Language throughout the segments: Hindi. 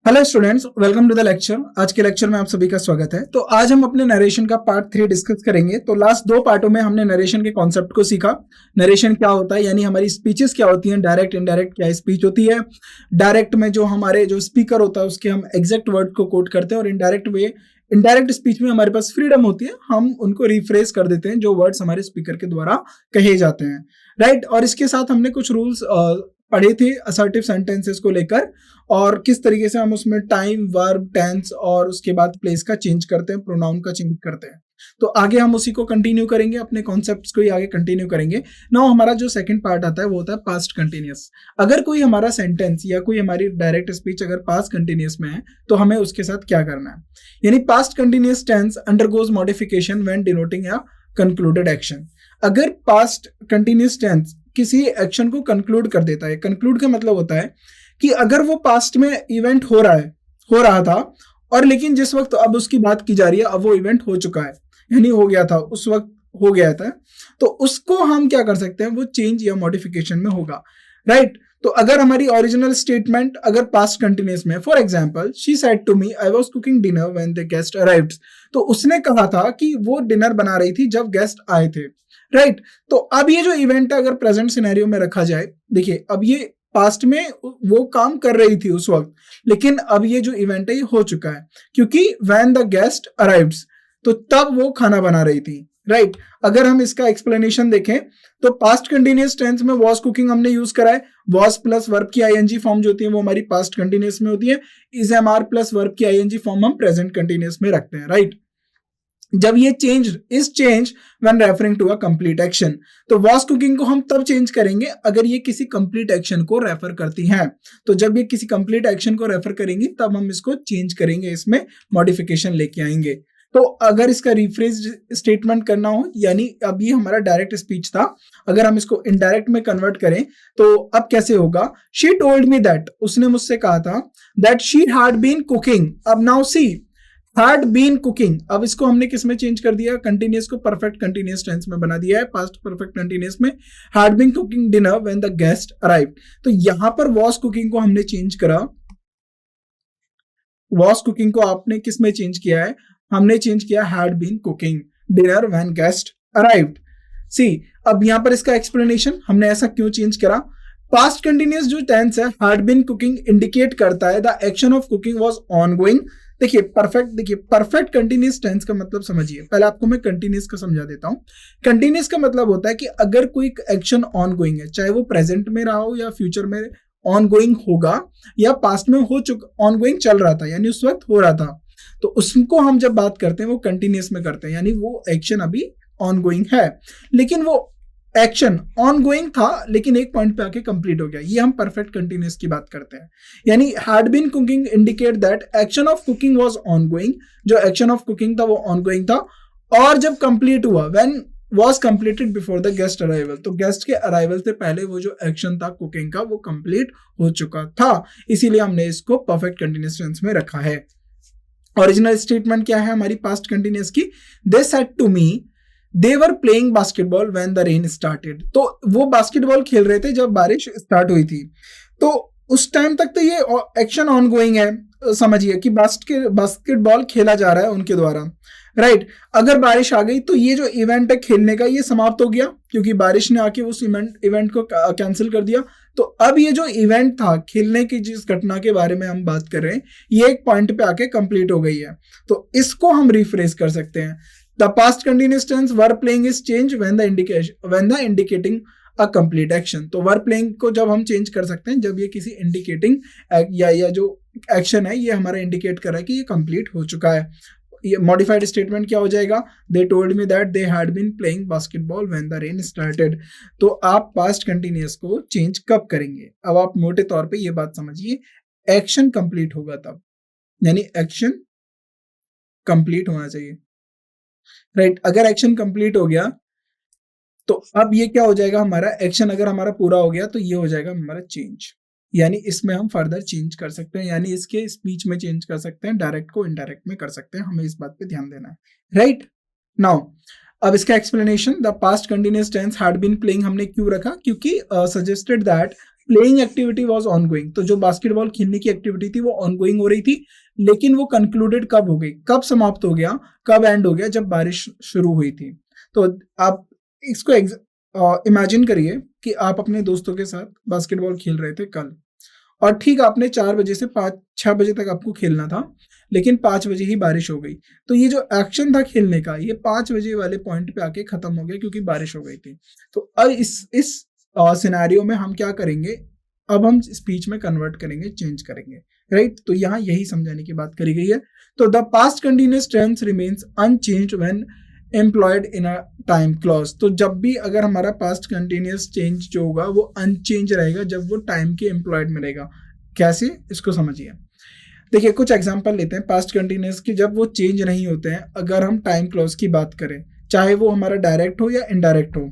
Hello students, welcome to the lecture. आज के लेक्चर में आप सभी का स्वागत है। तो आज हम अपने नरेशन का पार्ट 3 डिस्कस करेंगे। तो लास्ट दो पार्टों में हमने नरेशन के कॉन्सेप्ट को सीखा। नरेशन क्या होता है, यानी हमारी स्पीचेस क्या होती हैं, डायरेक्ट इनडायरेक्ट क्या स्पीच होती है। डायरेक्ट में जो हमारे जो स्पीकर होता है उसके हम एग्जैक्ट वर्ड को कोट करते हैं, और इनडायरेक्ट स्पीच में हमारे पास फ्रीडम होती है, हम उनको रिफ्रेश कर देते हैं जो वर्ड्स हमारे स्पीकर के द्वारा कहे जाते हैं, राइट। और इसके साथ हमने कुछ रूल्स पढ़े थे असर्टिव सेंटेंसेस को लेकर, और किस तरीके से हम उसमें टाइम, वर्ब, टेंस और उसके बाद प्लेस का चेंज करते हैं, प्रोनाउन का चेंज करते हैं। तो आगे हम उसी को कंटिन्यू करेंगे, अपने कॉन्सेप्ट्स को ही आगे कंटिन्यू करेंगे। नाउ हमारा जो सेकंड पार्ट आता है वो होता है पास्ट कंटिन्यूअस। अगर कोई हमारा सेंटेंस या कोई हमारी डायरेक्ट स्पीच अगर पास्ट कंटिन्यूअस में है तो हमें उसके साथ क्या करना है, यानी past continuous tense undergoes modification when denoting a concluded action. अगर पास्ट कंटिन्यूअस टेंस किसी एक्शन को कंक्लूड कर देता है, कंक्लूड का मतलब होता है कि अगर वो पास्ट में इवेंट हो रहा था, और लेकिन जिस वक्त अब उसकी बात की जा रही है अब वो इवेंट हो चुका है, यानी हो गया था, उस वक्त हो गया था, तो उसको हम क्या कर सकते हैं, वो चेंज या मॉडिफिकेशन में होगा, राइट। तो अगर हमारी ओरिजिनल स्टेटमेंट अगर पास्ट कंटिन्यूअस में, for example, she said to me I was cooking dinner when the guest arrived, तो उसने कहा था कि वो डिनर बना रही थी जब गेस्ट आए थे, राइट। तो अब ये जो इवेंट है अगर प्रेजेंट सिनेरियो में रखा जाए, देखिए अब ये पास्ट में वो काम कर रही थी उस वक्त, लेकिन अब ये जो इवेंट है ये हो चुका है, क्योंकि व्हेन द गेस्ट अराइव्ड, तो तब वो खाना बना रही थी, राइट। अगर हम इसका एक्सप्लेनेशन देखें तो पास्ट कंटिन्यूअस टेंस में वॉज कुकिंग हमने यूज करा है, वॉज प्लस वर्ब की आईएनजी फॉर्म जो होती है वो हमारी पास्ट कंटिन्यूअस में होती है, is am are plus verb की आईएनजी फॉर्म हम प्रेजेंट कंटिन्यूअस में रखते हैं, राइट। जब ये change when referring to a complete action, तो वॉज कुकिंग को हम तब चेंज करेंगे अगर ये किसी कंप्लीट एक्शन को रेफर करती हैं। तो जब ये किसी कंप्लीट एक्शन को रेफर करेंगी तब हम इसको चेंज करेंगे, इसमें मॉडिफिकेशन लेके आएंगे। तो अगर इसका रिफ्रेज स्टेटमेंट करना हो, यानी अब ये हमारा डायरेक्ट स्पीच था, अगर हम इसको इनडायरेक्ट में कन्वर्ट करें तो अब कैसे होगा, शी टोल्ड मी दैट, उसने मुझसे कहा था, that she had been cooking, अब now she had been cooking, अब इसको हमने किस में चेंज कर दिया, कंटिन्यूअस को परफेक्ट कंटिन्यूअस टेंस में बना दिया है, पास्ट परफेक्ट कंटिन्यूअस में, had been cooking dinner when the guest arrived. तो यहां पर वॉज कुकिंग को हमने चेंज करा, वॉज कुकिंग को आपने किस में चेंज किया है, हमने चेंज किया had been cooking dinner when guest arrived. See, अब यहां पर इसका एक्सप्लेनेशन, हमने ऐसा क्यों चेंज करा, पास्ट कंटिन्यूअस जो टेंस है हैड बीन कुकिंग इंडिकेट करता है the action of cooking was ongoing. देखिए परफेक्ट कंटिन्यूअस टेंस का मतलब समझिए, पहले आपको मैं कंटिन्यूअस का समझा देता हूं। कंटिन्यूअस का मतलब होता है कि अगर कोई एक्शन ऑनगोइंग है, चाहे वो प्रेजेंट में रहा हो या फ्यूचर में ऑनगोइंग होगा, या पास्ट में हो चुका, ऑनगोइंग चल रहा था यानी उस वक्त हो रहा था, तो उसको हम जब बात करते हैं वो कंटिन्यूअस में करते हैं, यानी वो एक्शन अभी ऑनगोइंग है, लेकिन वो एक्शन ऑनगोइंग था लेकिन एक पॉइंट पे आके कंप्लीट हो गया, ये हम परफेक्ट कंटिन्यूअस की बात करते हैं। यानी had been cooking indicate that action of cooking was ongoing, जो एक्शन ऑफ कुकिंग था वो ऑनगोइंग था, और जब कंप्लीट हुआ, when was completed before the guest arrival, तो गेस्ट के अराइवल से पहले वो जो एक्शन था कुकिंग का वो कंप्लीट हो चुका था, इसीलिए हमने इसको परफेक्ट कंटिन्यूअस टेंस में रखा है। ओरिजिनल स्टेटमेंट क्या है हमारी पास्ट कंटिन्यूअस की, they said to me they were playing basketball when the rain started, तो वो बास्केटबॉल खेल रहे थे जब बारिश स्टार्ट हुई थी, तो उस टाइम तक तो ये एक्शन ऑनगोइंग है, समझिए कि बास्केटबॉल खेला जा रहा है उनके द्वारा, राइट। अगर बारिश आ गई तो ये जो इवेंट है खेलने का ये समाप्त हो गया, क्योंकि बारिश ने आके उस इवेंट को कैंसिल कर दिया। तो अब ये जो इवेंट था खेलने की, जिस घटना के बारे में हम बात कर रहे हैं, ये एक पॉइंट पे आके कंप्लीट हो गई है, तो इसको हम रिफ्रेश कर सकते हैं। The past continuous tense verb playing is changed when the indicating a complete action, तो verb playing को जब हम चेंज कर सकते हैं जब ये किसी इंडिकेटिंग या जो एक्शन है ये हमारा इंडिकेट कर रहा है कि ये कंप्लीट हो चुका है। ये मॉडिफाइड स्टेटमेंट क्या हो जाएगा, they told me that they had been playing basketball when the rain started. तो आप पास्ट कंटिन्यूअस को चेंज कब करेंगे, अब आप मोटे तौर पे ये बात समझिए, एक्शन कंप्लीट होगा तब, यानी एक्शन कंप्लीट होना चाहिए, राइट। अगर एक्शन कंप्लीट हो गया तो अब ये क्या हो जाएगा, हमारा एक्शन अगर हमारा पूरा हो गया तो ये हो जाएगा हमारा चेंज, यानी इसमें हम फर्दर चेंज कर सकते हैं, यानी इसके स्पीच में चेंज कर सकते हैं, डायरेक्ट को इनडायरेक्ट में कर सकते हैं, हमें इस बात पे ध्यान देना है, राइट। नाउ अब इसका explanation, the past continuous tense had been playing हमने क्यों रखा, क्योंकि suggested that playing activity was ongoing, तो जो बास्केटबॉल खेलने की एक्टिविटी थी वो ऑनगोइंग हो रही थी, लेकिन वो कंक्लूडेड कब हो गई, कब समाप्त हो गया, कब एंड हो गया, जब बारिश शुरू हुई थी। तो आप इसको इमेजिन करिए कि आप अपने दोस्तों के साथ बास्केटबॉल खेल रहे थे कल, और ठीक आपने 4 बजे से 5-6 बजे तक आपको खेलना था, लेकिन 5 बजे ही बारिश हो गई। तो ये जो एक्शन था खेलने का, ये 5 बजे वाले पॉइंट पे आके खत्म हो गया क्योंकि बारिश हो गई थी। तो अब इस सिनेरियो में हम क्या करेंगे, अब हम स्पीच में कन्वर्ट करेंगे, चेंज करेंगे, राइट। तो यहाँ यही समझाने की बात करी गई है। तो the past continuous tense remains unchanged when employed in a time clause. तो जब भी अगर हमारा पास्ट कंटिन्यूअस चेंज जो होगा वो अनचेंज रहेगा जब वो टाइम के एम्प्लॉयड में रहेगा। कैसे, इसको समझिए। देखिए कुछ एग्जांपल लेते हैं पास्ट कंटिन्यूअस की जब वो चेंज नहीं होते हैं, अगर हम टाइम क्लॉज की बात करें, चाहे वो हमारा डायरेक्ट हो या इनडायरेक्ट हो।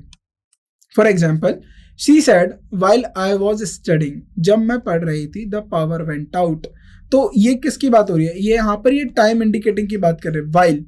For example, she said while I was studying, जब मैं पढ़ रही थी द पावर वेंट आउट। तो ये किसकी बात हो रही है, ये यहाँ पर ये टाइम इंडिकेटिंग की बात कर रहे हैं, while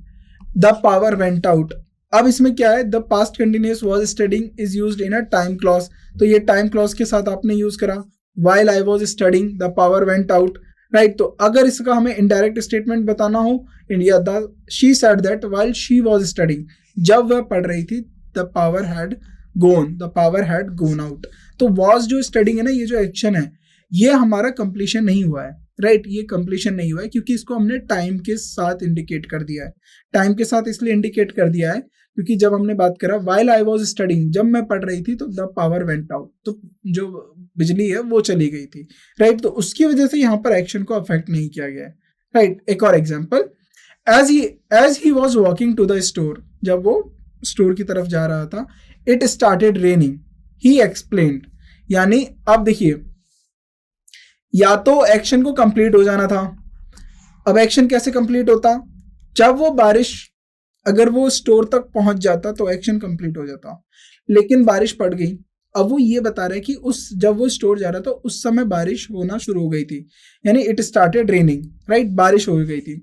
the power went out. अब इसमें क्या है, the past continuous was studying is used in a time clause, तो ये टाइम क्लॉज के साथ आपने यूज करा, while I was studying the power went out, right. तो अगर इसका हमें इनडायरेक्ट स्टेटमेंट बताना हो, India the she said that while she was studying, जब वह पढ़ रही थी the power had gone out. तो वॉज जो स्टडिंग है ना, ये जो एक्शन है, ये हमारा कंप्लीशन नहीं हुआ है, राइट। ये कंप्लीशन नहीं हुआ है क्योंकि इसको हमने टाइम के साथ इंडिकेट कर दिया है। टाइम के साथ इसलिए इंडिकेट कर दिया है क्योंकि जब हमने बात करा व्हाइल आई वाज स्टडिंग, जब मैं पढ़ रही थी तो द पावर वेंट आउट, तो जो बिजली है वो चली गई थी, राइट। तो उसकी वजह से यहाँ पर एक्शन को अफेक्ट नहीं किया गया है, राइट। एक और example, as he was walking to the store, जब वो स्टोर की तरफ जा रहा था, it started raining he explained. यानी अब देखिए, या तो एक्शन को कंप्लीट हो जाना था। अब एक्शन कैसे कंप्लीट होता, जब वो बारिश, अगर वो स्टोर तक पहुंच जाता तो एक्शन कंप्लीट हो जाता, लेकिन बारिश पड़ गई। अब वो ये बता रहे हैं कि जब वो स्टोर जा रहा था उस समय बारिश होना शुरू हो गई थी, यानी इट स्टार्टेड रेनिंग, राइट, बारिश हो गई थी।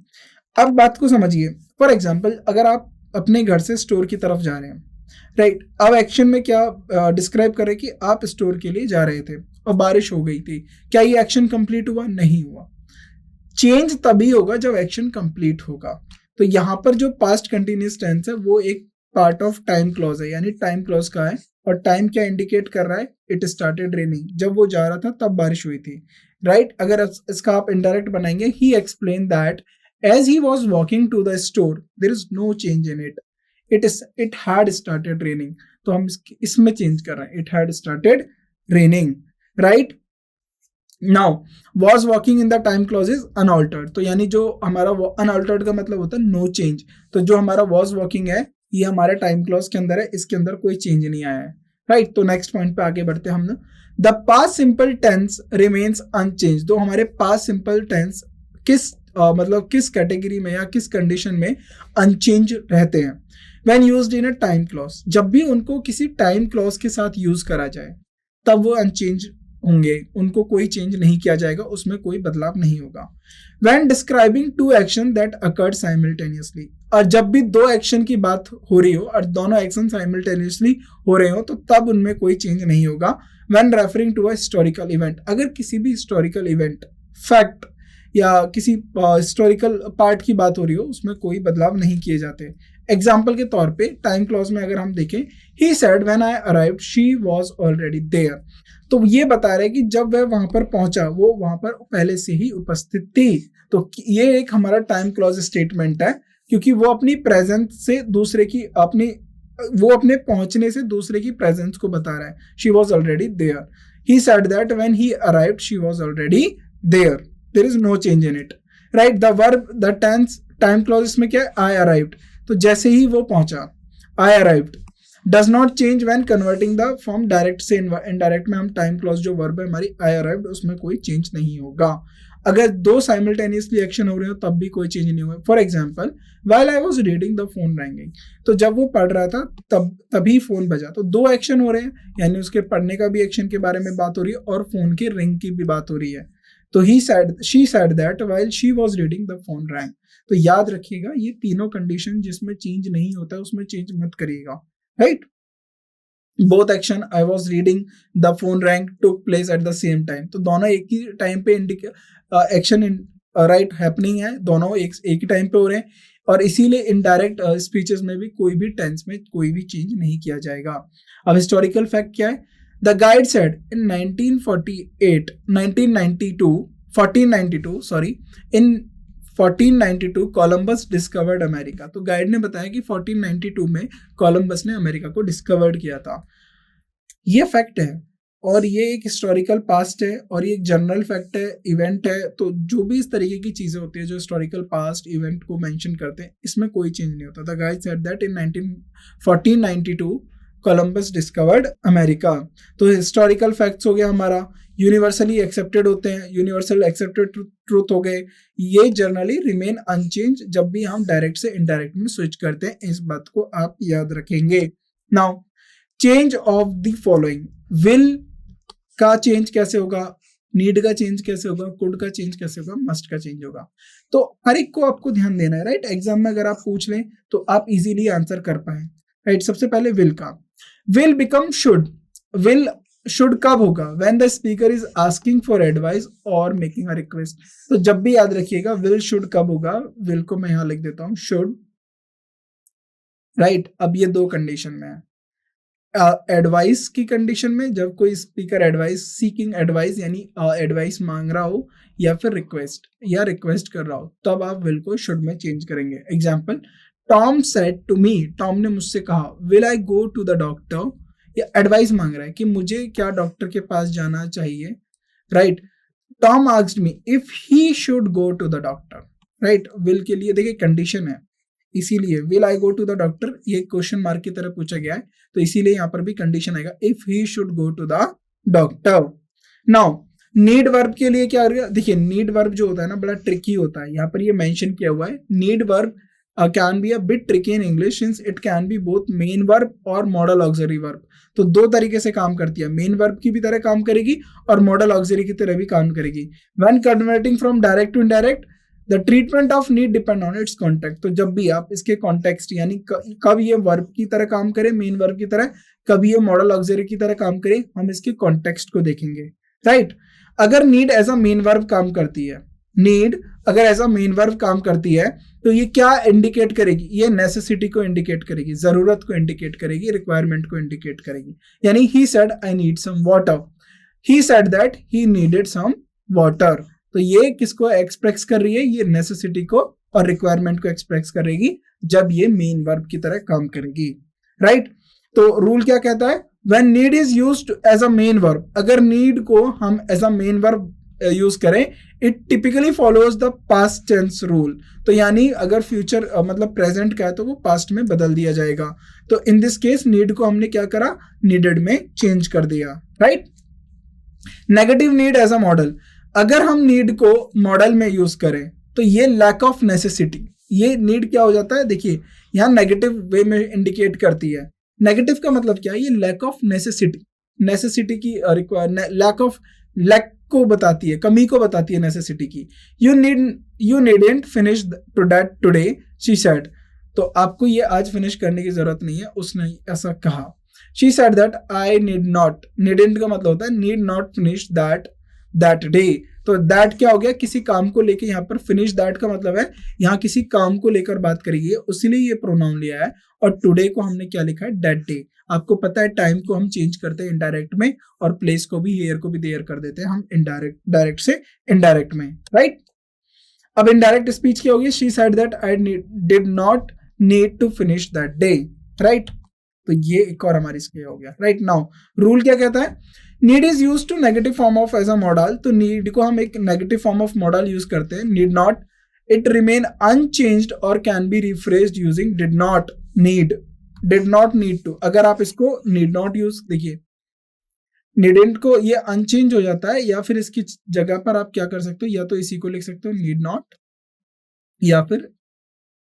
अब बात को समझिए। फॉर एग्जाम्पल, अगर आप अपने घर से स्टोर की तरफ जा रहे हैं, राइट, अब एक्शन में क्या डिस्क्राइब कर रहे हैं कि आप स्टोर के लिए जा रहे थे और बारिश हो गई थी, क्या ये एक्शन कंप्लीट हुआ, नहीं हुआ। चेंज तभी होगा जब एक्शन कंप्लीट होगा। तो यहाँ पर जो पास्ट कंटिन्यूअस टेंस है वो एक पार्ट ऑफ टाइम क्लॉज है, यानी टाइम क्लॉज का है, और टाइम क्या इंडिकेट कर रहा है, इट स्टार्टेड रेनिंग, जब वो जा रहा था तब बारिश हुई थी, राइट। अगर इसका आप इनडायरेक्ट बनाएंगे, he explain that as he was walking to the store there is no change in it had started raining, तो हम इसमें चेंज कर रहे हैं, it had started raining, right. Now was walking in the time clause is unaltered, तो यानी जो हमारा अनऑल्टर्ड का मतलब होता है नो चेंज, तो जो हमारा वॉज वॉकिंग है ये हमारे टाइम क्लॉज के अंदर है, इसके अंदर कोई चेंज नहीं आया है, राइट। तो नेक्स्ट पॉइंट पे आगे बढ़ते हैं हम। The past simple tense remains unchange, तो हमारे पास्ट सिंपल टेंस मतलब किस कैटेगरी में या किस कंडीशन में अनचेंज रहते हैं, when used in a time clause, जब भी उनको किसी टाइम क्लॉज के साथ यूज करा जाए तब वो अनचेंज होंगे, उनको कोई चेंज नहीं किया जाएगा, उसमें कोई बदलाव नहीं होगा। When describing two action that occurred simultaneously, और जब भी दो एक्शन की बात हो रही हो और दोनों एक्शन साइमल्टेनियसली हो रहे हो तो तब उनमें कोई चेंज नहीं होगा। When referring to a historical event, अगर किसी भी हिस्टोरिकल इवेंट, फैक्ट या किसी हिस्टोरिकल पार्ट की बात हो रही हो उसमें कोई बदलाव नहीं किए जाते। एग्जाम्पल के तौर पे टाइम क्लॉज में अगर हम देखें, he said when I arrived she was already there, तो ये बता रहे कि जब वह वहां पर पहुंचा वो वहां पर पहले से ही उपस्थित थी। तो ये एक हमारा टाइम क्लॉज स्टेटमेंट है, क्योंकि वो अपनी प्रेजेंस से दूसरे की वो अपने पहुंचने से दूसरे की प्रेजेंस को बता रहा है। She was already there, he said that when he arrived she was already there, there is no change in it, right. The verb, the tense, time clause इसमें क्या है, आई अराइव्ड, तो जैसे ही वो पहुंचा, आई arrived, does not change when converting the form direct से इनडायरेक्ट में हम टाइम क्लॉज जो वर्ब है हमारी आई अराइव्ड उसमें कोई चेंज नहीं होगा। अगर दो साइमल्टेनियसली एक्शन हो रहे हो तब भी कोई चेंज नहीं होगा। For example, while I was reading the phone ragging, तो जब वो पढ़ रहा था तभी फोन बजा, तो दो एक्शन हो रहे हैं, यानी उसके पढ़ने का भी एक्शन के बारे में बात हो रही है और फोन की रिंग की भी बात हो रही है। तो she said that while she was reading the phone wrong. तो याद रखिएगा ये तीनों कंडीशन जिसमें चेंज नहीं होता है उसमें चेंज मत करिएगा, right. Both action I was reading the phone rank took place at the same time. तो दोनों एक ही टाइम पे एक्शन राइट हैपनिंग है, दोनों एक ही टाइम पे हो रहे हैं, और इसीलिए इनडायरेक्ट स्पीचेस में भी कोई भी टेंस में कोई भी चेंज नहीं किया जाएगा। अब हिस्टोरिकल फैक्ट क्या है? The guide said in 1492 sorry, in 1492 Columbus discovered America. तो गाइड ने बताया कि 1492 में कोलंबस ने अमेरिका को डिस्कवर्ड किया था। ये फैक्ट है, और ये एक हिस्टोरिकल पास्ट है, और ये एक जनरल फैक्ट है, इवेंट है। तो जो भी इस तरीके की चीजें होती है जो हिस्टोरिकल पास्ट इवेंट को मेंशन करते हैं, इसमें कोई चेंज नहीं होता। The guide said that in 1492 Columbus discovered America. तो हिस्टोरिकल फैक्ट्स हो गया हमारा, यूनिवर्सली एक्सेप्टेड होते हैं, यूनिवर्सल एक्सेप्टेड ट्रूथ हो गए, ये जनरली रिमेन अनचेंज जब भी हम डायरेक्ट से इनडायरेक्ट में स्विच करते हैं। इस बात को आप याद रखेंगे। Now change of the following, will का चेंज कैसे होगा, नीड का चेंज कैसे होगा, कुड का चेंज कैसे होगा, मस्ट का चेंज होगा। तो हर एक को आपको ध्यान देना है, राइट। एग्जाम में अगर आप पूछ लें तो आप इजीली आंसर कर पाए, राइट। सबसे पहले विल का, will become should. Will should कब होगा? When the speaker is asking for advice और मेकिंग अ रिक्वेस्ट। तो जब भी याद रखिएगा विल शुड कब होगा, विल को मैं यहां लिख देता हूं शुड, राइट। अब ये दो कंडीशन में है, एडवाइस की कंडीशन में, जब कोई स्पीकर एडवाइस सीकिंग एडवाइस यानी एडवाइस मांग रहा हो, या फिर रिक्वेस्ट कर रहा हो, तब आप विल को शुड में चेंज करेंगे। Example, Tom said to me, Tom ने मुझसे कहा, will I go to the doctor. ये एडवाइस मांग रहा है कि मुझे क्या डॉक्टर के पास जाना चाहिए, right. Tom asked me if he should go to the doctor, right. Will के लिए देखिए कंडीशन है, इसीलिए will I go to the doctor ये क्वेश्चन मार्क की तरह पूछा गया है, तो इसीलिए यहाँ पर भी कंडीशन आएगा if he should go to the doctor. Now need verb के लिए क्या होगा? देखिए नीड वर्ब जो होता है ना, बड़ा ट्रिकी होता है। यहाँ पर ये मेंशन किया हुआ है, need verb can be a bit tricky in English since it can be both men verb और मॉडल ऑक्सिलरी वर्ब। तो दो तरीके से काम करती है, मेन वर्ब की भी तरह काम करेगी और मॉडल ऑक्सिलरी की तरह भी काम करेगी। When converting from direct to indirect, the treatment of need depend on its context. तो जब भी आप इसके कॉन्टेक्स्ट यानी कब ये वर्ब की तरह काम करे, मेन वर्ब की तरह, कब ये मॉडल ऑक्सिलरी की तरह काम करे, हम इसके कॉन्टेक्स्ट को देखेंगे, राइट। अगर need as a main verb काम करती है, नीड अगर एज अ मेन वर्ब काम करती है, तो ये क्या इंडिकेट करेगी? ये नेसेसिटी को इंडिकेट करेगी, जरूरत को इंडिकेट करेगी, रिक्वायरमेंट को इंडिकेट करेगी। यानी he said I need some water, he said that he needed some water. तो ये किसको एक्सप्रेस कर रही है? ये नेसेसिटी को और रिक्वायरमेंट को एक्सप्रेस करेगी जब ये मेन वर्ब की तरह काम करेगी, राइट। तो रूल क्या कहता है? When need is used as a main verb, अगर नीड को हम as a main verb use करें, it typically follows the past tense rule. तो यानी अगर फ्यूचर मतलब प्रेजेंट का है तो वो पास्ट में बदल दिया जाएगा। तो इन दिस केस नीड को हमने क्या करा? नीडेड में चेंज कर दिया, right. Negative need as a modal, अगर हम नीड को मॉडल में यूज करें तो ये लैक ऑफ नेसेसिटी, ये नीड क्या हो जाता है? देखिए यहां नेगेटिव वे में इंडिकेट करती है। नेगेटिव का मतलब क्या है? ये लैक ऑफ नेसेसिटी, नेसेसिटी की लैक को बताती है, कमी को बताती है नेसेसिटी की। You needn't finish today she said, तो आपको ये आज फिनिश करने की जरूरत नहीं है, उसने ऐसा कहा। She said that I need not, needn't का मतलब होता है need not finish that day. तो दैट क्या हो गया? किसी काम को लेके, यहाँ पर फिनिश दैट का मतलब है यहाँ किसी काम को लेकर बात करेगी, उसीलिए ये प्रोनाउन लिया है। और टुडे को हमने क्या लिखा है? That day. आपको पता है टाइम को हम चेंज करते हैं इनडायरेक्ट में, और प्लेस को भी, हेयर को भी देयर कर देते हैं हम डायरेक्ट से इनडायरेक्ट में, राइट। अब इनडायरेक्ट स्पीच क्या होगी? She said that I did not need to finish that day, right. तो ये एक और हमारी इसके हो गया, राइट। नाउ रूल क्या कहता है? Need is use to negative form of as a modal. तो नीड को हम एक negative form of modal use करते हैं। Need not, it remain unchanged और can be rephrased using did not need to. अगर आप इसको नीड नॉट यूज, देखिए नीडेंट को ये अनचेंज हो जाता है, या फिर इसकी जगह पर आप क्या कर सकते हो? या तो इसी को लिख सकते हो नीड नॉट, या फिर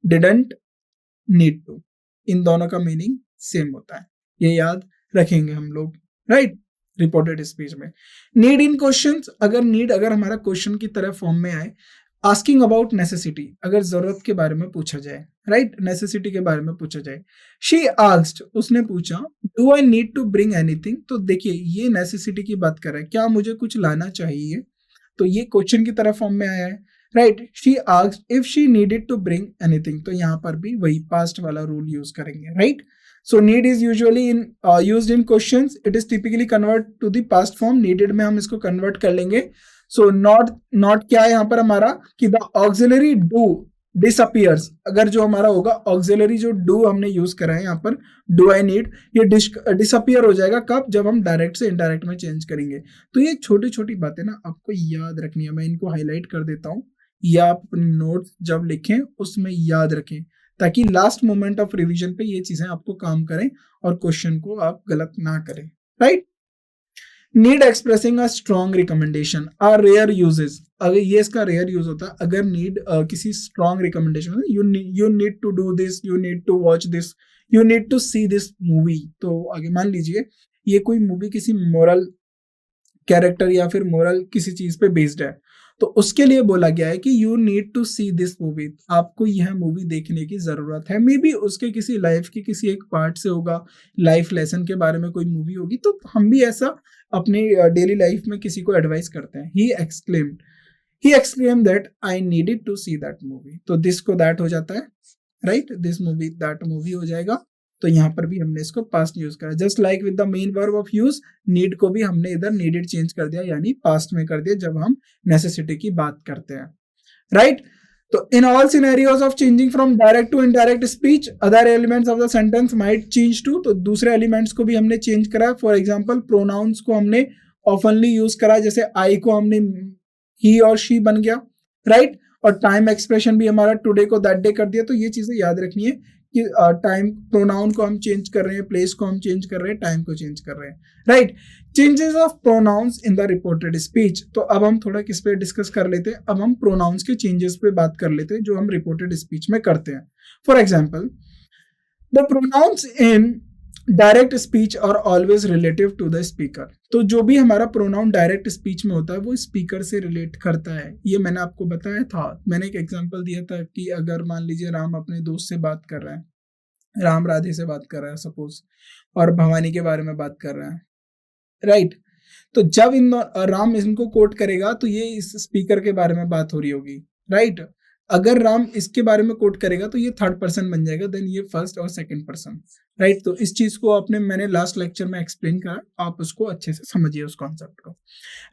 डिडंट नीड टू। इन दोनों का मीनिंग सेम होता है, ये याद रखेंगे हम लोग, राइट। रिपोर्टेड स्पीच में नीड इन क्वेश्चंस, अगर नीड अगर हमारा क्वेश्चन की तरह फॉर्म में आए, आस्किंग अबाउट नेसेसिटी, अगर जरूरत के बारे में पूछा जाए, राइट, नेसेसिटी के बारे में पूछा जाए। शी आस्क्ड, उसने पूछा, do I need to bring anything, तो देखिए ये नेसेसिटी की बात कर रहा है, क्या मुझे कुछ लाना चाहिए, तो ये क्वेश्चन की तरह फॉर्म में आया है, right. She asked if she needed to bring anything, तो यहाँ पर भी वही पास्ट वाला रूल यूज करेंगे, right. So need is usually in used in questions, it is typically convert to the past form, needed में हम इसको कन्वर्ट कर लेंगे। सो नॉट क्या है यहाँ पर हमारा कि द ऑक्सिलरी डू डिसअपियर्स, अगर जो हमारा होगा ऑक्सिलरी जो डू हमने यूज करा है यहाँ पर, डू आई नीड, ये डिसअपियर हो जाएगा कब, जब हम डायरेक्ट से इनडायरेक्ट में चेंज करेंगे। तो ये छोटी छोटी बातें ना आपको याद रखनी है, मैं इनको हाईलाइट कर देता हूँ, या आप अपने नोट्स जब लिखें उसमें याद रखें, ताकि लास्ट मोमेंट ऑफ रिवीजन पे ये चीजें आपको काम करें और क्वेश्चन को आप गलत ना करें, right. Need expressing a strong recommendation are rare uses, अगर ये इसका रेयर यूज होता है, अगर नीड किसी strong recommendation, you need to do this, you need to watch this, you need to see this movie, तो आगे मान लीजिए ये कोई मूवी किसी मोरल कैरेक्टर या फिर मोरल किसी चीज पे बेस्ड है, तो उसके लिए बोला गया है कि you need to see this movie, आपको यह मूवी देखने की जरूरत है। मे बी उसके किसी लाइफ के किसी एक पार्ट से होगा, लाइफ लेसन के बारे में कोई मूवी होगी, तो हम भी ऐसा अपनी डेली लाइफ में किसी को एडवाइस करते हैं। He exclaimed that I needed to see that movie, तो दिस को दैट हो जाता है, right, this movie that movie हो जाएगा। तो यहाँ पर भी हमने इसको पास्ट यूज करा, just like with the main verb of use, need को भी हमने इधर नीडेड चेंज कर दिया, यानी पास्ट में कर दिया जब हम नेसेसिटी की बात करते हैं, राइट। तो in all scenarios of changing from direct to indirect speech, other elements of the sentence might change too, तो दूसरे एलिमेंट्स को भी हमने चेंज करा। फॉर एग्जांपल प्रोनाउंस को हमने ऑफनली यूज करा, जैसे आई को हमने ही और शी बन गया, राइट। और टाइम एक्सप्रेशन भी हमारा टुडे को दैट डे कर दिया। तो ये चीजें याद रखनी है कि टाइम प्रोनाउन को हम चेंज कर रहे हैं, प्लेस को हम चेंज कर रहे हैं, टाइम को चेंज कर रहे हैं, right. Changes of pronouns in the reported speech, तो अब हम थोड़ा किस पे डिस्कस कर लेते हैं, अब हम प्रोनाउंस के चेंजेस पे बात कर लेते हैं जो हम रिपोर्टेड स्पीच में करते हैं। For example, the pronouns in direct speech और always relative to the speaker, तो जो भी हमारा प्रोनाउन डायरेक्ट स्पीच में होता है वो स्पीकर से रिलेट करता है। ये मैंने आपको बताया था, मैंने एक एग्जांपल दिया था कि अगर मान लीजिए राम अपने दोस्त से बात कर रहे हैं, राम राधे से बात कर रहा है सपोज, और भवानी के बारे में बात कर रहा है, राइट। तो जब राम इनको कोट करेगा तो ये इस स्पीकर के बारे में बात हो रही होगी, राइट। अगर राम इसके बारे में कोट करेगा तो ये थर्ड पर्सन बन जाएगा, देन ये फर्स्ट और सेकंड पर्सन, राइट। तो इस चीज को मैंने लास्ट लेक्चर में एक्सप्लेन करा, आप उसको अच्छे से समझिए उस कॉन्सेप्ट को,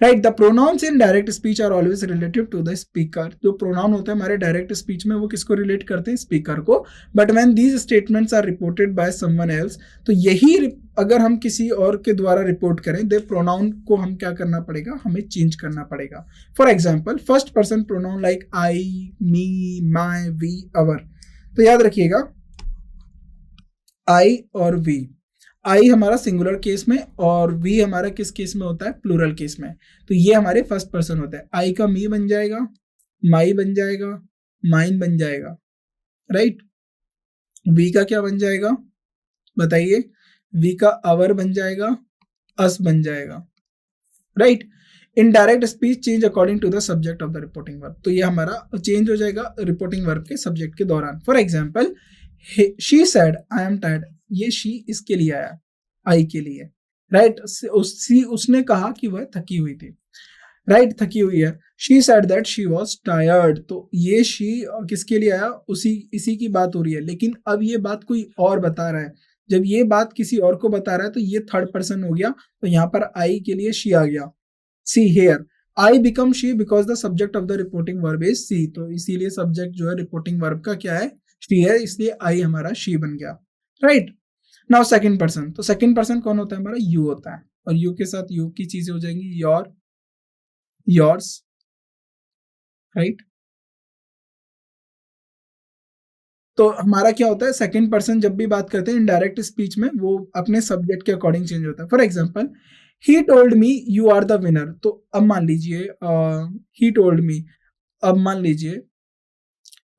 right. The pronouns in direct speech are always relative to the speaker, जो प्रोनाउन होता है हमारे डायरेक्ट स्पीच में वो किसको रिलेट करते हैं, स्पीकर को। But when these statements are reported by someone else, तो यही अगर हम किसी और के द्वारा रिपोर्ट करें, दे प्रोनाउन को हम क्या करना पड़ेगा, हमें चेंज करना पड़ेगा। For example, first person pronoun like I, me, my, we, our, तो याद रखिएगा आई और वी, आई हमारा सिंगुलर केस में और वी हमारा किस केस में होता है, प्लूरल केस में। तो ये हमारे फर्स्ट पर्सन होता है, आई का मी बन जाएगा, माई बन जाएगा, माइन बन जाएगा, राइट। वी का क्या बन जाएगा बताइए, वी का अवर बन जाएगा, अस बन जाएगा, right. Indirect speech change according to the subject of the reporting verb, तो ये हमारा चेंज हो जाएगा रिपोर्टिंग वर्ब के सब्जेक्ट के दौरान। For example, she said I am tired, ये शी इसके लिए आया, आई के लिए, राइट। उसने कहा कि वह थकी हुई थी, राइट, थकी हुई है। She said that she was tired, तो ये शी किसके लिए आया, इसी की बात हो रही है, लेकिन अब ये बात कोई और बता रहा है। जब ये बात किसी और को बता रहा है तो ये थर्ड पर्सन हो गया, तो यहाँ पर आई के लिए शी आ गया। See here I become she because the subject of the reporting verb is she, तो इसीलिए सब्जेक्ट जो है रिपोर्टिंग वर्ब का क्या है, शी है, इसलिए आई हमारा शी बन गया, राइट। नाउ सेकंड पर्सन, तो सेकंड पर्सन कौन होता है, हमारा यू होता है, और यू के साथ यू की चीजें हो जाएंगी, योर, योर्स, राइट। तो हमारा क्या होता है, सेकंड पर्सन जब भी बात करते हैं इनडायरेक्ट स्पीच में, वो अपने सब्जेक्ट के अकॉर्डिंग चेंज होता है। For example, he told me you are the winner, तो अब मान लीजिए ही टोल्ड मी, अब मान लीजिए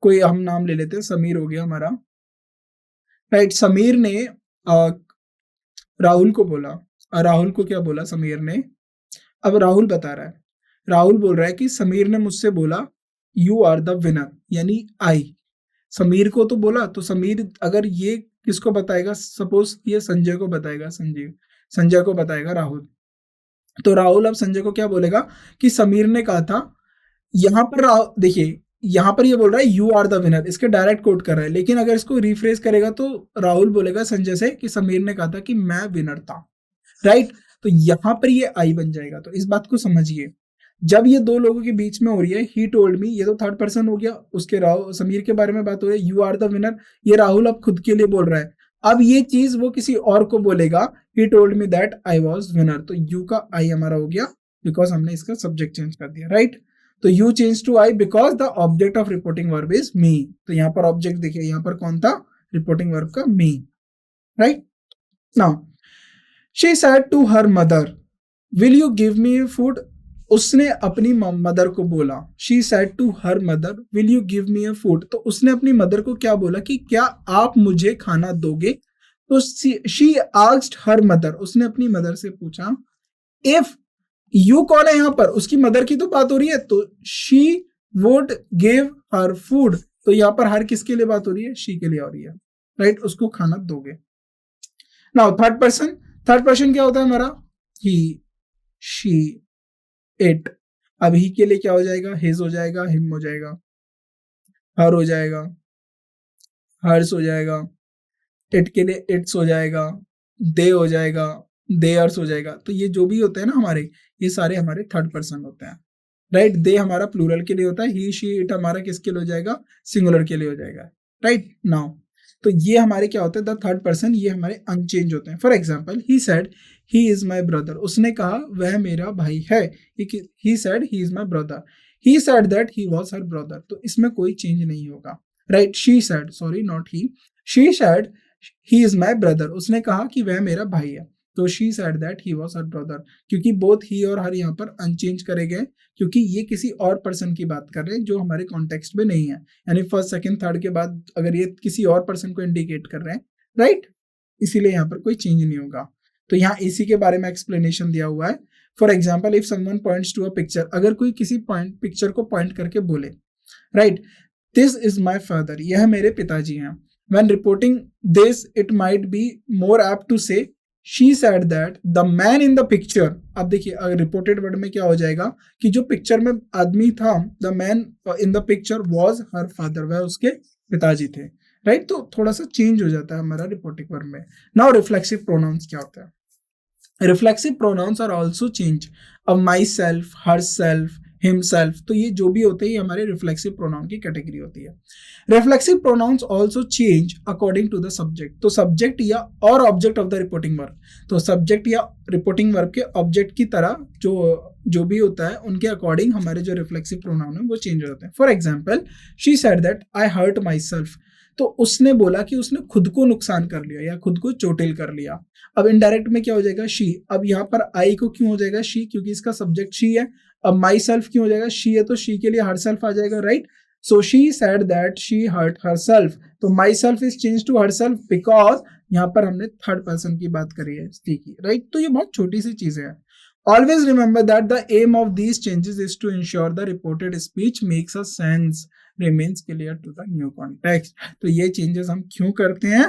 कोई हम नाम ले लेते हैं, समीर हो गया हमारा, राइट। समीर ने राहुल को बोला, राहुल को क्या बोला समीर ने, अब राहुल बता रहा है, राहुल बोल रहा है कि समीर ने मुझसे बोला यू आर द विनर, यानी आई। समीर को तो बोला, तो समीर अगर ये किसको बताएगा, सपोज ये संजय को बताएगा, संजय को बताएगा राहुल, तो राहुल अब संजय को क्या बोलेगा कि समीर ने कहा था, यहाँ पर देखिए यहाँ पर ये बोल रहा है यू आर द विनर, इसके डायरेक्ट कोट कर रहा है, लेकिन अगर इसको रिफ्रेश करेगा तो राहुल बोलेगा संजय से कि समीर ने कहा था कि मैं विनर था, राइट। तो यहाँ पर ये आई बन जाएगा। तो इस बात को समझिए, जब ये दो लोगों के बीच में हो रही है ही टोल्ड मी, ये तो थर्ड पर्सन हो गया, उसके समीर के बारे में बात हो रही है, यू आर द विनर, ये राहुल अब खुद के लिए बोल रहा है। अब ये चीज वो किसी और को बोलेगा, ही told me that I was winner, तो यू का आई हमारा हो गया बिकॉज हमने इसका सब्जेक्ट चेंज कर दिया, राइट। तो you change to I because the object of reporting verb is me. तो यहाँ पर ऑब्जेक्ट देखिए, यहाँ पर कौन था, रिपोर्टिंग वर्ब का me, right. Now she said to her mother will you give me food, उसने अपनी मदर को बोला, she said to her mother will you give me a food, तो उसने अपनी मदर को क्या बोला कि क्या आप मुझे खाना दोगे। तो शी आस्क्ड हर मदर, उसने अपनी मदर से पूछा, इफ यू कौन है यहाँ पर, उसकी मदर की तो बात हो रही है, तो she would give her food, तो यहाँ पर हर किसके लिए बात हो रही है, शी के लिए हो रही है, राइट, उसको खाना दोगे। नाउ थर्ड पर्सन क्या होता है हमारा, ही, शी, इट। अब ही के लिए क्या हो जाएगा, हिज हो जाएगा, हिम हो जाएगा, हर हो जाएगा, हर्स हो जाएगा, इट के लिए इट्स हो जाएगा, दे हो जाएगा, देयर्स हो जाएगा। तो ये जो भी होते हैं ना हमारे, ये सारे हमारे थर्ड पर्सन होते हैं, राइट। दे हमारा प्लूरल के लिए होता है, ही, शी, इट हमारा किसके लिए हो जाएगा, सिंगुलर के लिए हो जाएगा, राइट। नाउ तो ये हमारे क्या होते हैं, द थर्ड पर्सन, ये हमारे अनचेंज होते हैं। For example he said he is my brother, उसने कहा वह मेरा भाई है, he said he is my brother, he said that he was her brother, तो इसमें कोई चेंज नहीं होगा, right. She said, sorry not he, she said he is my brother, उसने कहा कि वह मेरा भाई है, तो she said that he was her brother, क्योंकि बोथ ही और हर यहाँ पर अनचेंज करे गए, क्योंकि ये किसी और पर्सन की बात कर रहे हैं जो हमारे कॉन्टेक्स्ट में नहीं है, यानी फर्स्ट सेकंड थर्ड के बाद अगर ये किसी और पर्सन को इंडिकेट कर रहे हैं, राइट, इसीलिए यहाँ पर कोई चेंज नहीं होगा। तो यहाँ इसी के बारे में एक्सप्लेनेशन दिया हुआ है। For example if someone points to a picture, अगर कोई किसी पिक्चर को पॉइंट करके बोले, right, this is my father, यह मेरे पिताजी हैं, when reporting this it might be more apt to say she said that the man in the picture, अब देखिए अगर रिपोर्टेड वर्ड में क्या हो जाएगा कि जो पिक्चर में आदमी था, the man in the picture was her father, वह उसके पिताजी थे, राइट। तो थोड़ा सा चेंज हो जाता है हमारा रिपोर्टिंग वर्ड में। नाउ रिफ्लेक्सिव प्रोनाउंस क्या होता है, reflexive pronouns are also change, अब myself, herself, himself, तो ये जो भी होते हैं ये हमारे रिफ्लेक्सिव प्रोनाउन की कैटेगरी होती है। Reflexive pronouns also change according to the subject, तो सब्जेक्ट या और object of the reporting verb, तो सब्जेक्ट या रिपोर्टिंग वर्ब के ऑब्जेक्ट की तरह जो भी होता है उनके अकॉर्डिंग हमारे जो रिफ्लेक्सिव प्रोनाउन है वो चेंज होते हैं। For example she said that I hurt myself, तो उसने बोला कि उसने खुद को नुकसान कर लिया या खुद को चोटिल कर लिया। अब इनडायरेक्ट में क्या हो जाएगा, शी, अब यहाँ पर आई को क्यों हो जाएगा शी, क्योंकि इसका सब्जेक्ट शी है। अब माई सेल्फ क्यों हो जाएगा, शी है तो शी के लिए हर सेल्फ आ जाएगा, right. So she said that she hurt herself, तो myself is change to herself because यहाँ पर हमने थर्ड पर्सन की बात करी है स्त्री की, राइट। तो ये बहुत छोटी सी चीजें हैं। Always remember that the aim of these changes is to ensure the reported speech makes a sense, remains clear to the new context. तो ये changes हम क्यों करते हैं,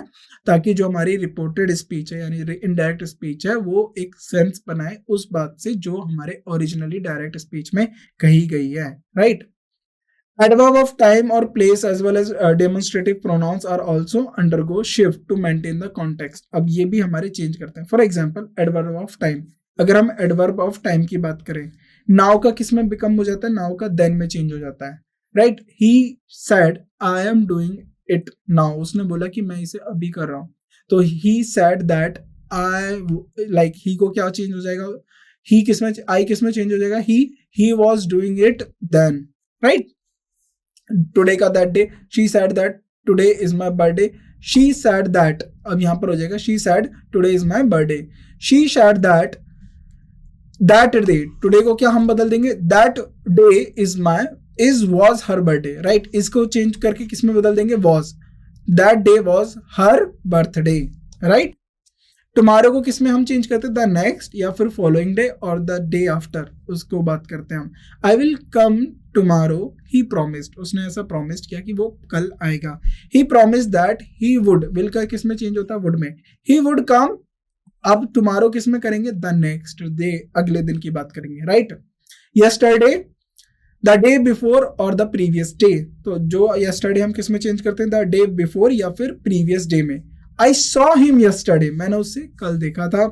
ताकि जो हमारी reported speech है यानी indirect speech है वो एक sense बनाए उस बात से जो हमारे originally direct speech में कही गई है, right? Adverb of time or place as well as demonstrative pronouns are also undergo shift to maintain the context. अब ये भी हमारे change करते हैं। For example, adverb of time, अगर हम एडवर्ब ऑफ टाइम की बात करें, नाउ का किस में बिकम हो जाता है, नाउ का देन में चेंज हो जाता है, right. He said I am doing it now, उसने बोला कि मैं इसे अभी कर रहा हूं, तो ही said that I, like he को क्या चेंज हो जाएगा, ही किस में, आई किस में चेंज हो जाएगा, he was doing it then, right. Today का that day, she said that today is my birthday, she said that, अब यहां पर हो जाएगा she said today is my birthday, she said that that day, today को क्या हम बदल देंगे, that day is was her birthday, right. इसको चेंज करके किस में बदल देंगे, was, that day was her birthday, right. Tomorrow को किस में हम चेंज करते हैं, द नेक्स्ट या फिर फॉलोइंग डे और द डे आफ्टर, उसको बात करते हैं हम। I will come tomorrow, he promised, उसने ऐसा प्रोमिस्ड किया कि वो कल आएगा। He promised that he would, will का किस में चेंज होता है, वुड में। ही वुड कम, अब टुमारो किस में करेंगे, द नेक्स्ट डे, अगले दिन की बात करेंगे, right. Yesterday, the day before और द प्रीवियस डे, तो जो यस्टरडे हम किस में चेंज करते हैं, द डे बिफोर या फिर प्रीवियस डे में। आई सॉ हिम यस्टरडे, मैंने उससे कल देखा था।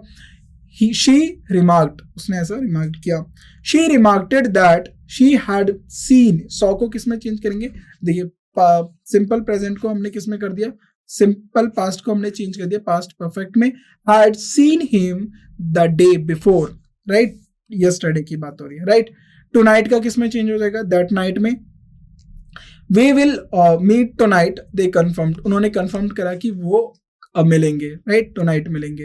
शी रिमार्क्ड, उसने ऐसा रिमार्क किया। She remarked that she had seen, saw को किस में चेंज करेंगे, देखिए सिंपल प्रेजेंट को हमने किस में कर दिया, सिंपल पास्ट को हमने चेंज कर दिया पास्ट परफेक्ट में। Had seen him the day before, right, yesterday की बात हो रही है, राइट। टू नाइट का किस में चेंज हो जाएगा, दैट नाइट में। We will meet tonight, they confirmed, उन्होंने कन्फर्म करा कि वो मिलेंगे, राइट, टू नाइट मिलेंगे,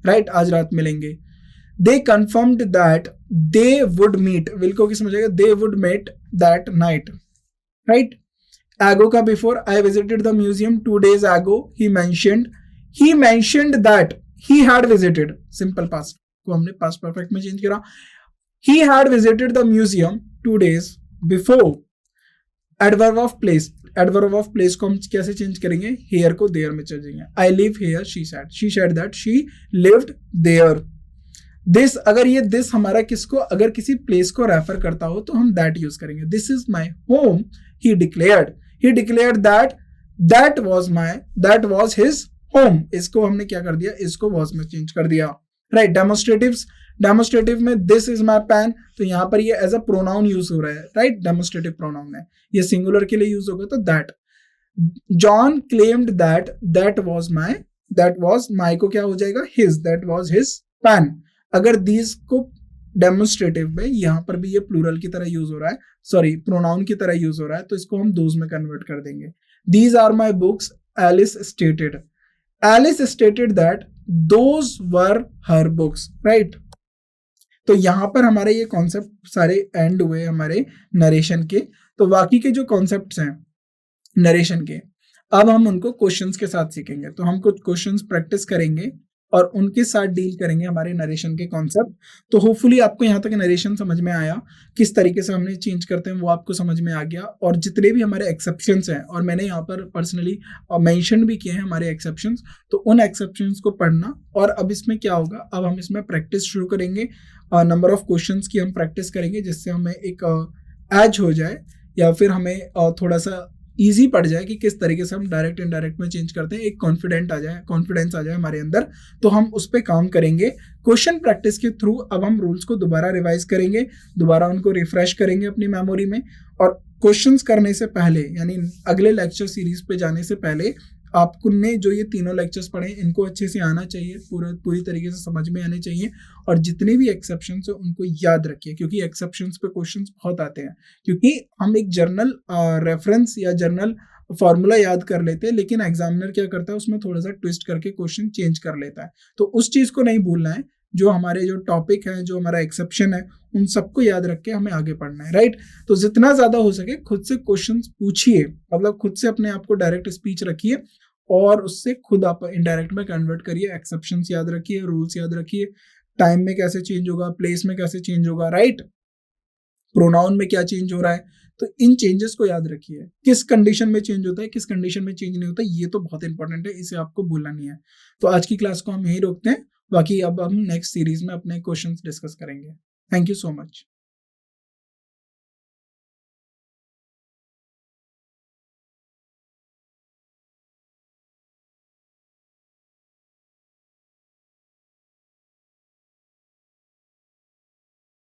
राइट, आज रात मिलेंगे। They confirmed that they would meet, will को किस में जाएगा, they would meet that night, right. Ago का before, I visited the museum 2 days ago, he mentioned that he had visited, simple past को हमने पास्ट परफेक्ट में चेंज करा। he had visited the museum 2 days before। Adverb of place, adverb of place को हम कैसे चेंज करेंगे, हेयर को देयर में चेंजेंगे। I live here, she said that she lived there. This, अगर ये दिस हमारा किसको, अगर किसी प्लेस को रेफर करता हो तो हम दैट यूज करेंगे। This is my home, he declared that was his home, इसको हमने क्या कर दिया, इसको वॉज में चेंज कर दिया, राइट। डेमोस्ट्रेटिव में दिस इज माई पेन, तो यहाँ पर ये एज अ प्रोनाउन यूज हो रहा है, राइट, डेमोस्ट्रेटिव प्रोनाउन है, ये सिंगुलर के लिए यूज होगा तो that. John claimed that was my को क्या हो जाएगा, his, that was his pain. अगर दीज को डेमोस्ट्रेटिव में यहाँ पर भी ये प्लूरल की तरह यूज हो रहा है, सॉरी प्रोनाउन की तरह यूज हो रहा है, तो इसको हम दोज में कन्वर्ट कर देंगे। These are my books, Alice stated that those were her books, right. तो यहां पर हमारे ये कॉन्सेप्ट सारे एंड हुए हमारे नरेशन के। तो बाकी के जो कॉन्सेप्ट्स हैं नरेशन के, अब हम उनको क्वेश्चंस के साथ सीखेंगे। तो हम कुछ क्वेश्चंस प्रैक्टिस करेंगे और उनके साथ डील करेंगे हमारे नरेशन के कॉन्सेप्ट। तो होपफुली आपको यहाँ तक नरेशन समझ में आया, किस तरीके से हमने चेंज करते हैं वो आपको समझ में आ गया। और जितने भी हमारे एक्सेप्शंस हैं, और मैंने यहाँ पर पर्सनली मेंशन भी किए हैं हमारे एक्सेप्शंस, तो उन एक्सेप्शंस को पढ़ना। और अब इसमें क्या होगा, अब हम इसमें प्रैक्टिस शुरू करेंगे, नंबर ऑफ क्वेश्चंस की हम प्रैक्टिस करेंगे, जिससे हमें एक एज हो जाए या फिर हमें थोड़ा सा ईजी पड़ जाए कि किस तरीके से हम डायरेक्ट इनडायरेक्ट में चेंज करते हैं, एक कॉन्फिडेंस आ जाए हमारे अंदर। तो हम उस पर काम करेंगे क्वेश्चन प्रैक्टिस के थ्रू। अब हम रूल्स को दोबारा रिवाइज करेंगे, दोबारा उनको रिफ्रेश करेंगे अपनी मेमोरी में। और क्वेश्चंस करने से पहले, यानी अगले लेक्चर सीरीज पे जाने से पहले, आपने जो ये तीनों लेक्चर्स पढ़े इनको अच्छे से आना चाहिए, पूरी तरीके से समझ में आने चाहिए। और जितने भी एक्सेप्शंस है उनको याद रखिए, क्योंकि एक्सेप्शंस पे क्वेश्चंस बहुत आते हैं। क्योंकि हम एक जर्नल रेफरेंस या जर्नल फॉर्मूला याद कर लेते हैं, लेकिन एग्जामिनर क्या करता है, उसमें थोड़ा सा ट्विस्ट करके क्वेश्चन चेंज कर लेता है। तो उस चीज को नहीं भूलना है। जो हमारे जो टॉपिक है, जो हमारा एक्सेप्शन है, उन सबको याद रख के हमें आगे पढ़ना है, राइट। तो जितना ज्यादा हो सके खुद से क्वेश्चंस पूछिए, मतलब खुद से अपने आप को डायरेक्ट स्पीच रखिए और उससे खुद आप इनडायरेक्ट में कन्वर्ट करिए। एक्सेप्शंस याद रखिए, रूल्स याद रखिए, टाइम में कैसे चेंज होगा, प्लेस में कैसे चेंज होगा, राइट, प्रोनाउन में क्या चेंज हो रहा है। तो इन चेंजेस को याद रखिए, किस कंडीशन में चेंज होता है, किस कंडीशन में चेंज नहीं होता, ये तो बहुत इंपॉर्टेंट है, इसे आपको भूलना नहीं है। तो आज की क्लास को हम यहीं रोकते हैं, बाकी अब हम नेक्स्ट सीरीज में अपने क्वेश्चंस डिस्कस करेंगे। Thank you so much.